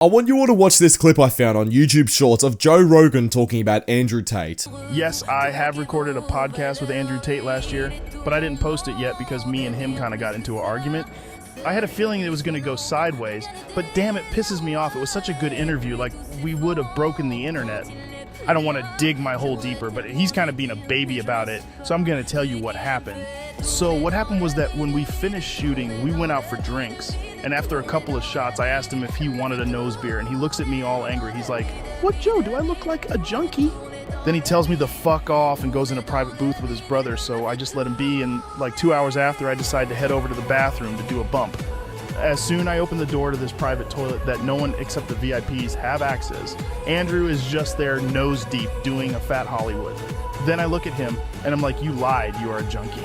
I want you all to watch this clip I found on YouTube Shorts of Joe Rogan talking about Andrew Tate. Yes, I have recorded a podcast with Andrew Tate last year, but I didn't post it yet because me and him kind of got into an argument. I had a feeling it was going to go sideways, but damn, it pisses me off. It was such a good interview, like we would have broken the internet. I don't want to dig my hole deeper, but he's kind of being a baby about it, so I'm going to tell you what happened. So what happened was that when we finished shooting, we went out for drinks, and after a couple of shots, I asked him if he wanted a nose beer, and he looks at me all angry. He's like, "What, Joe, do I look like a junkie?" Then he tells me to fuck off and goes in a private booth with his brother, so I just let him be, and like 2 hours after, I decided to head over to the bathroom to do a bump. As soon I open the door to this private toilet that no one except the VIPs have access, Andrew is just there nose deep doing a fat Hollywood. Then I look at him and I'm like, "You lied, you are a junkie."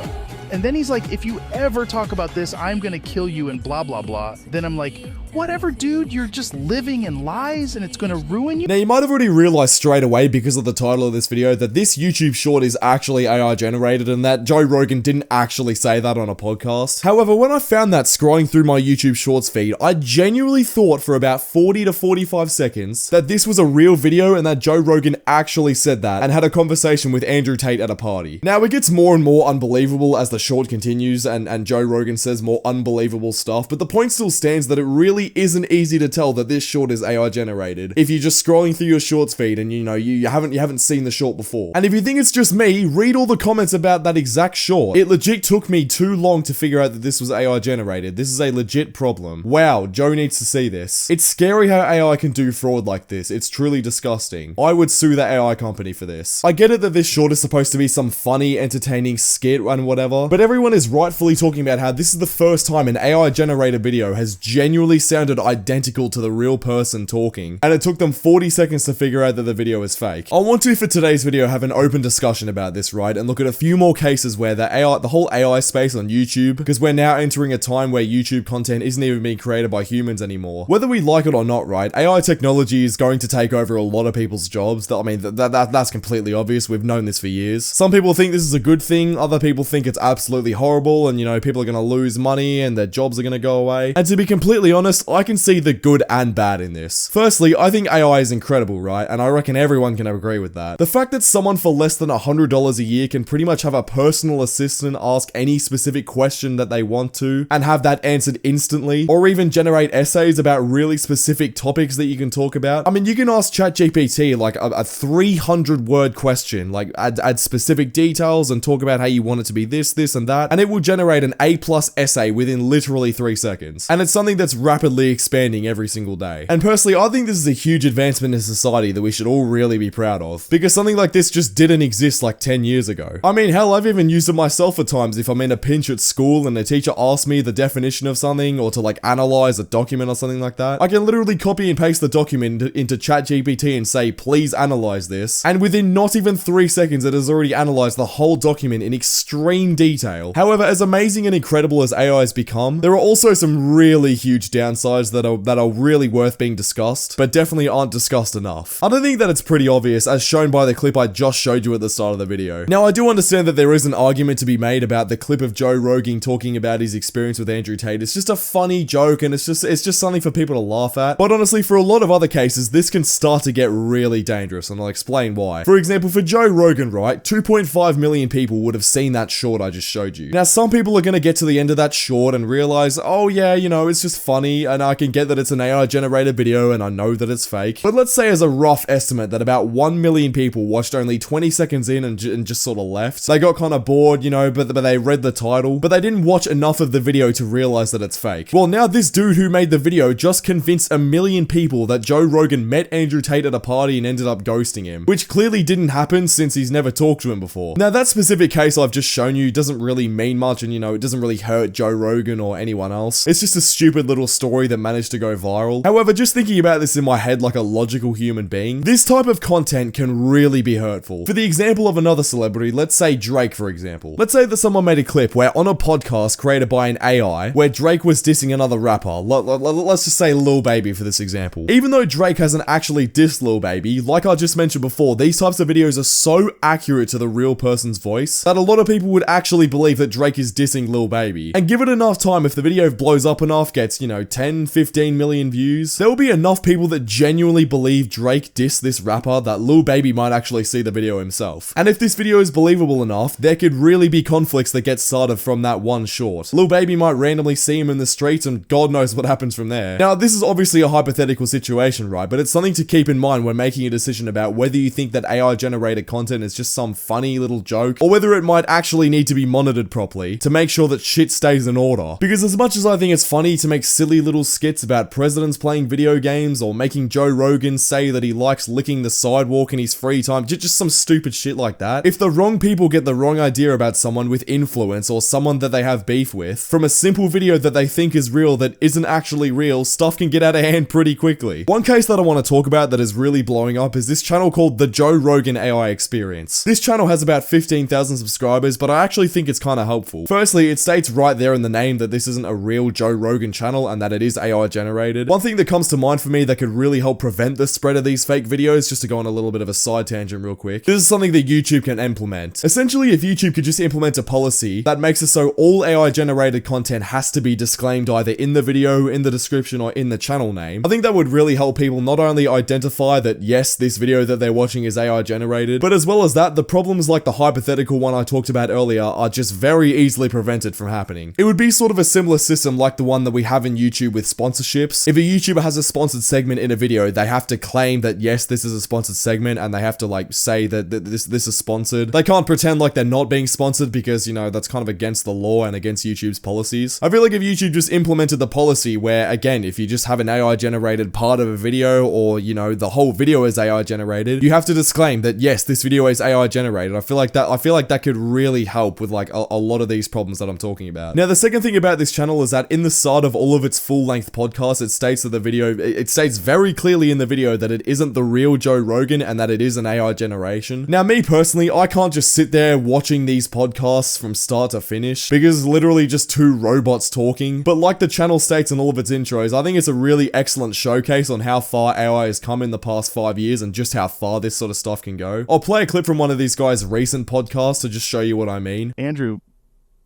And then he's like, "If you ever talk about this, I'm gonna kill you and blah, blah, blah." Then I'm like, "Whatever, dude, you're just living in lies and it's gonna ruin you." Now, you might have already realized straight away because of the title of this video that this YouTube short is actually AI generated and that Joe Rogan didn't actually say that on a podcast. However, when I found that scrolling through my YouTube Shorts feed, I genuinely thought for about 40 to 45 seconds that this was a real video and that Joe Rogan actually said that and had a conversation with Andrew Tate at a party. Now, it gets more and more unbelievable as the short continues and Joe Rogan says more unbelievable stuff, but the point still stands that it really isn't easy to tell that this short is AI generated if you're just scrolling through your shorts feed and you haven't seen the short before. And if you think it's just me, read all the comments about that exact short. It legit took me too long to figure out that this was AI generated. This is a legit problem. Wow, Joe needs to see this. It's scary how AI can do fraud like this. It's truly disgusting. I would sue the AI company for this. I get it that this short is supposed to be some funny, entertaining skit and whatever, but everyone is rightfully talking about how this is the first time an AI generated video has genuinely sounded identical to the real person talking, and it took them 40 seconds to figure out that the video is fake. I want to, for today's video, have an open discussion about this, right, and look at a few more cases where the whole AI space on YouTube, because we're now entering a time where YouTube content isn't even being created by humans anymore. Whether we like it or not, right, AI technology is going to take over a lot of people's jobs. I mean, that's completely obvious. We've known this for years. Some people think this is a good thing, other people think it's absolutely horrible, and people are gonna lose money and their jobs are gonna go away. And to be completely honest, I can see the good and bad in this. Firstly, I think AI is incredible, right? And I reckon everyone can agree with that. The fact that someone for less than $100 a year can pretty much have a personal assistant ask any specific question that they want to and have that answered instantly, or even generate essays about really specific topics that you can talk about. I mean, you can ask ChatGPT like a 300-word question, like add specific details and talk about how you want it to be this, and that, and it will generate an A+ essay within literally 3 seconds. And it's something that's rapidly expanding every single day. And personally, I think this is a huge advancement in society that we should all really be proud of, because something like this just didn't exist like 10 years ago. I mean, hell, I've even used it myself at times if I'm in a pinch at school and the teacher asks me the definition of something or to like analyze a document or something like that. I can literally copy and paste the document into ChatGPT and say, "Please analyze this." And within not even 3 seconds, it has already analyzed the whole document in extreme detail. However, as amazing and incredible as AI has become, there are also some really huge downsides that are really worth being discussed, but definitely aren't discussed enough. I don't think that it's pretty obvious, as shown by the clip I just showed you at the start of the video. Now, I do understand that there is an argument to be made about the clip of Joe Rogan talking about his experience with Andrew Tate. It's just a funny joke, and it's just something for people to laugh at. But honestly, for a lot of other cases, this can start to get really dangerous, and I'll explain why. For example, for Joe Rogan, right, 2.5 million people would have seen that short I just showed you. Now, some people are going to get to the end of that short and realize, oh yeah, it's just funny, and I can get that it's an AI generated video and I know that it's fake. But let's say as a rough estimate that about 1 million people watched only 20 seconds in and just sort of left. They got kind of bored, but they read the title, but they didn't watch enough of the video to realize that it's fake. Well, now this dude who made the video just convinced 1 million people that Joe Rogan met Andrew Tate at a party and ended up ghosting him, which clearly didn't happen since he's never talked to him before. Now, that specific case I've just shown you doesn't really mean much, and it doesn't really hurt Joe Rogan or anyone else. It's just a stupid little story that managed to go viral. However, just thinking about this in my head like a logical human being, this type of content can really be hurtful. For the example of another celebrity, let's say Drake, for example. Let's say that someone made a clip where on a podcast created by an AI, where Drake was dissing another rapper. Let's just say Lil Baby for this example. Even though Drake hasn't actually dissed Lil Baby, like I just mentioned before, these types of videos are so accurate to the real person's voice that a lot of people would actually genuinely believe that Drake is dissing Lil Baby. And give it enough time, if the video blows up enough, gets, 10, 15 million views, there will be enough people that genuinely believe Drake dissed this rapper that Lil Baby might actually see the video himself. And if this video is believable enough, there could really be conflicts that get started from that one short. Lil Baby might randomly see him in the streets and God knows what happens from there. Now, this is obviously a hypothetical situation, right? But it's something to keep in mind when making a decision about whether you think that AI generated content is just some funny little joke, or whether it might actually need to be monitored properly to make sure that shit stays in order. Because as much as I think it's funny to make silly little skits about presidents playing video games, or making Joe Rogan say that he likes licking the sidewalk in his free time, just some stupid shit like that, if the wrong people get the wrong idea about someone with influence or someone that they have beef with, from a simple video that they think is real that isn't actually real, stuff can get out of hand pretty quickly. One case that I want to talk about that is really blowing up is this channel called the Joe Rogan AI Experience. This channel has about 15,000 subscribers, but I actually think it's kind of helpful. Firstly, it states right there in the name that this isn't a real Joe Rogan channel and that it is AI generated. One thing that comes to mind for me that could really help prevent the spread of these fake videos, just to go on a little bit of a side tangent real quick, this is something that YouTube can implement. Essentially, if YouTube could just implement a policy that makes it so all AI generated content has to be disclaimed either in the video, in the description, or in the channel name, I think that would really help people not only identify that yes, this video that they're watching is AI generated, but as well as that, the problems like the hypothetical one I talked about earlier are just very easily prevented from happening. It would be sort of a similar system like the one that we have in YouTube with sponsorships. If a YouTuber has a sponsored segment in a video, they have to claim that yes, this is a sponsored segment, and they have to like say that this is sponsored. They can't pretend like they're not being sponsored because, that's kind of against the law and against YouTube's policies. I feel like if YouTube just implemented the policy where, again, if you just have an AI generated part of a video, or the whole video is AI generated, you have to disclaim that yes, this video is AI generated. I feel like that could really help with like a lot of these problems that I'm talking about. Now, the second thing about this channel is that in the start of all of its full-length podcasts, it states very clearly in the video that it isn't the real Joe Rogan and that it is an AI generation. Now, me personally, I can't just sit there watching these podcasts from start to finish because it's literally just two robots talking. But like the channel states in all of its intros, I think it's a really excellent showcase on how far AI has come in the past 5 years and just how far this sort of stuff can go. I'll play a clip from one of these guys' recent podcasts to just show you what I mean. Andrew,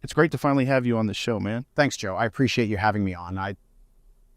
it's great to finally have you on the show, man. Thanks, Joe. I appreciate you having me on.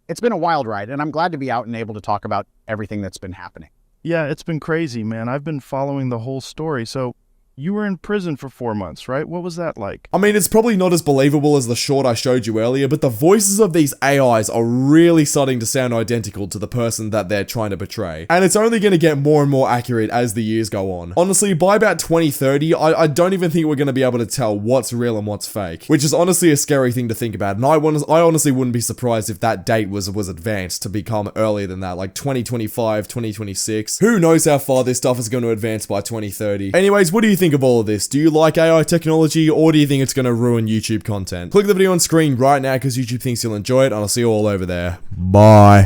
It's been a wild ride, and I'm glad to be out and able to talk about everything that's been happening. Yeah, it's been crazy, man. I've been following the whole story. So you were in prison for 4 months, right? What was that like? I mean, it's probably not as believable as the short I showed you earlier, but the voices of these AIs are really starting to sound identical to the person that they're trying to portray. And it's only going to get more and more accurate as the years go on. Honestly, by about 2030, I don't even think we're going to be able to tell what's real and what's fake, which is honestly a scary thing to think about. And I honestly wouldn't be surprised if that date was advanced to become earlier than that, like 2025, 2026. Who knows how far this stuff is going to advance by 2030. Anyways, what do you think of all of this? Do you like AI technology, or do you think it's going to ruin YouTube content? Click the video on screen right now because YouTube thinks you'll enjoy it, and I'll see you all over there. Bye.